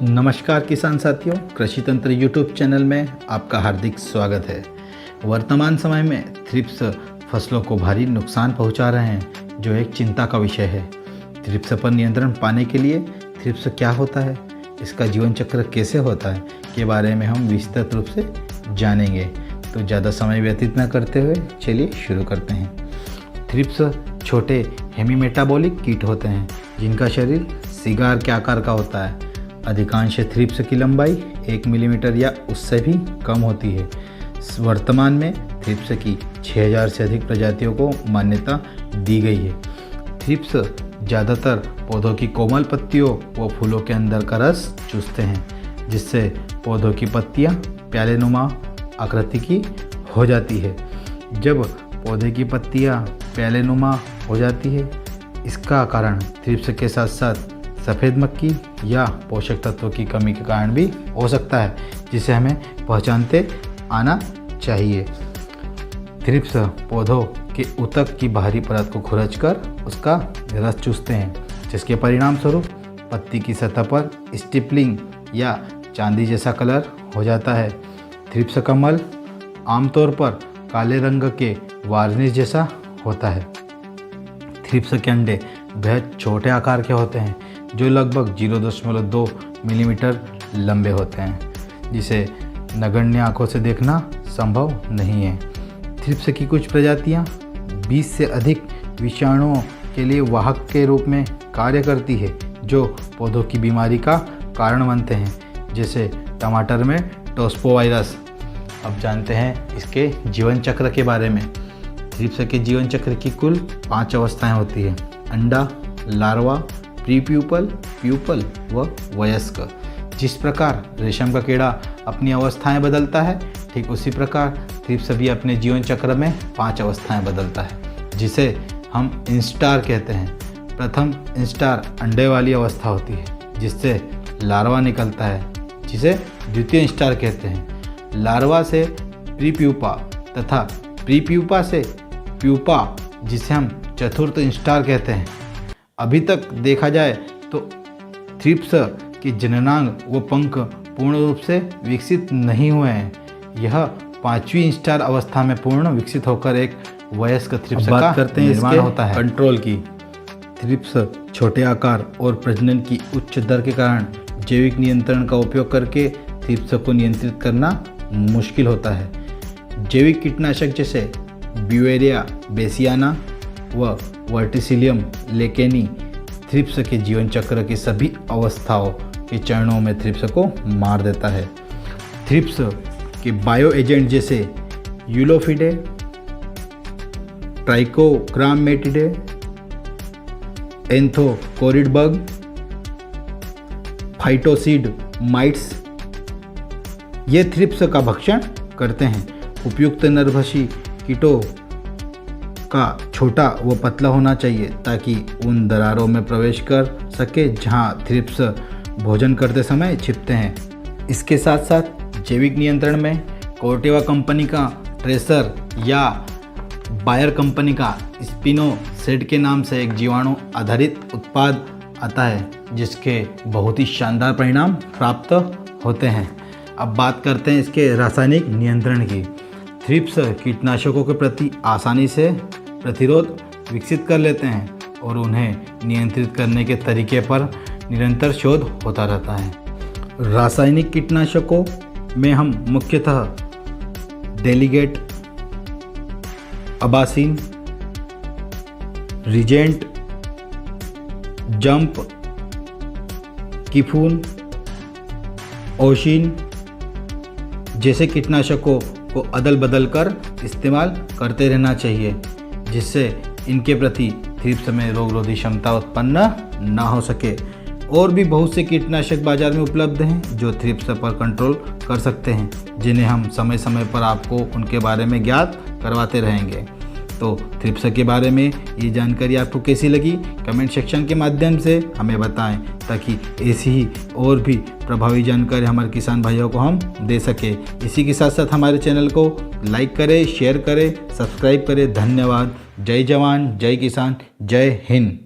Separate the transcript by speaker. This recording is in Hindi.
Speaker 1: नमस्कार किसान साथियों, कृषि तंत्र यूट्यूब चैनल में आपका हार्दिक स्वागत है। वर्तमान समय में थ्रिप्स फसलों को भारी नुकसान पहुंचा रहे हैं, जो एक चिंता का विषय है। थ्रिप्स पर नियंत्रण पाने के लिए थ्रिप्स क्या होता है, इसका जीवन चक्र कैसे होता है के बारे में हम विस्तृत रूप से जानेंगे। तो ज़्यादा समय व्यतीत न करते हुए चलिए शुरू करते हैं। थ्रिप्स छोटे हेमीमेटाबॉलिक कीट होते हैं जिनका शरीर सिगार के आकार का होता है। अधिकांश थ्रिप्स की लंबाई 1 मिलीमीटर या उससे भी कम होती है। वर्तमान में थ्रिप्स की 6000 से अधिक प्रजातियों को मान्यता दी गई है। थ्रिप्स ज़्यादातर पौधों की कोमल पत्तियों व फूलों के अंदर का रस चूसते हैं, जिससे पौधों की पत्तियां प्यालेनुमा आकृति की हो जाती है। जब पौधे की पत्तियां प्यालेनुमा हो जाती है, इसका कारण थ्रिप्स के साथ साथ सफ़ेद मक्खी या पोषक तत्वों की कमी के कारण भी हो सकता है, जिसे हमें पहचानते आना चाहिए। थ्रिप्स पौधों के ऊतक की बाहरी परत को खुरचकर उसका रस चूसते हैं, जिसके परिणाम स्वरूप पत्ती की सतह पर स्टिपलिंग या चांदी जैसा कलर हो जाता है। थ्रिप्स का मल आमतौर पर काले रंग के वार्निश जैसा होता है। थ्रिप्स के अंडे बेहद छोटे आकार के होते हैं, जो लगभग 0.2 मिलीमीटर लंबे होते हैं, जिसे नगण्य आंखों से देखना संभव नहीं है। थ्रिप्स की कुछ प्रजातियां 20 से अधिक विषाणुओं के लिए वाहक के रूप में कार्य करती है, जो पौधों की बीमारी का कारण बनते हैं, जैसे टमाटर में टोस्पोवायरस। अब जानते हैं इसके जीवन चक्र के बारे में। थ्रिप्स के जीवन चक्र की कुल 5 अवस्थाएं होती हैं: अंडा, लार्वा, प्रीप्यूपल, प्यूपल व वयस्क। जिस प्रकार रेशम का कीड़ा अपनी अवस्थाएं बदलता है, ठीक उसी प्रकार थ्रिप्स भी अपने जीवन चक्र में 5 अवस्थाएं बदलता है, जिसे हम इंस्टार कहते हैं। प्रथम इंस्टार अंडे वाली अवस्था होती है, जिससे लार्वा निकलता है, जिसे द्वितीय इंस्टार कहते हैं। लार्वा से प्रीप्यूपा तथा प्रीप्यूपा से प्यूपा, जिसे हम चतुर्थ इंस्टार कहते हैं। अभी तक देखा जाए तो थ्रिप्स के जननांग व पंख पूर्ण रूप से विकसित नहीं हुए हैं। यह 5वीं इंस्टार अवस्था में पूर्ण विकसित होकर एक वयस्क थ्रिप्स का निर्माण होता है। कंट्रोल की थ्रिप्स छोटे आकार और प्रजनन की उच्च दर के कारण जैविक नियंत्रण का उपयोग करके थ्रिप्स को नियंत्रित करना मुश्किल होता है। जैविक कीटनाशक जैसे ब्यूवेरिया बेसियाना व वर्टिसिलियम लेकेनी थ्रिप्स के जीवन चक्र की सभी अवस्थाओं के चरणों में थ्रिप्स को मार देता है। थ्रिप्स के बायो एजेंट जैसे यूलोफिडे, ट्राइकोग्रामेटिडे, एंथोकोरिड बग, फाइटोसिड माइट्स ये थ्रिप्स का भक्षण करते हैं। उपयुक्त नरभक्षी कीटों का छोटा व पतला होना चाहिए, ताकि उन दरारों में प्रवेश कर सके जहां थ्रिप्स भोजन करते समय छिपते हैं। इसके साथ साथ जैविक नियंत्रण में कोर्टेवा कंपनी का ट्रेसर या बायर कंपनी का स्पिनोसेड के नाम से एक जीवाणु आधारित उत्पाद आता है, जिसके बहुत ही शानदार परिणाम प्राप्त होते हैं। अब बात करते हैं इसके रासायनिक नियंत्रण की। थ्रिप्स कीटनाशकों के प्रति आसानी से प्रतिरोध विकसित कर लेते हैं और उन्हें नियंत्रित करने के तरीके पर निरंतर शोध होता रहता है। रासायनिक कीटनाशकों में हम मुख्यतः डेलीगेट, अबासिन, रिजेंट, जंप, किफून, ओशिन जैसे कीटनाशकों को अदल बदल कर इस्तेमाल करते रहना चाहिए, जिससे इनके प्रति थ्रिप्स में रोगरोधी क्षमता उत्पन्न ना हो सके। और भी बहुत से कीटनाशक बाजार में उपलब्ध हैं जो थ्रिप्स पर कंट्रोल कर सकते हैं, जिन्हें हम समय समय पर आपको उनके बारे में ज्ञात करवाते रहेंगे। तो थ्रिप्स के बारे में ये जानकारी आपको कैसी लगी, कमेंट सेक्शन के माध्यम से हमें बताएं, ताकि ऐसी ही और भी प्रभावी जानकारी हमारे किसान भाइयों को हम दे सके। इसी के साथ साथ हमारे चैनल को लाइक करें, शेयर करें, सब्सक्राइब करें। धन्यवाद। जय जवान, जय किसान, जय हिंद।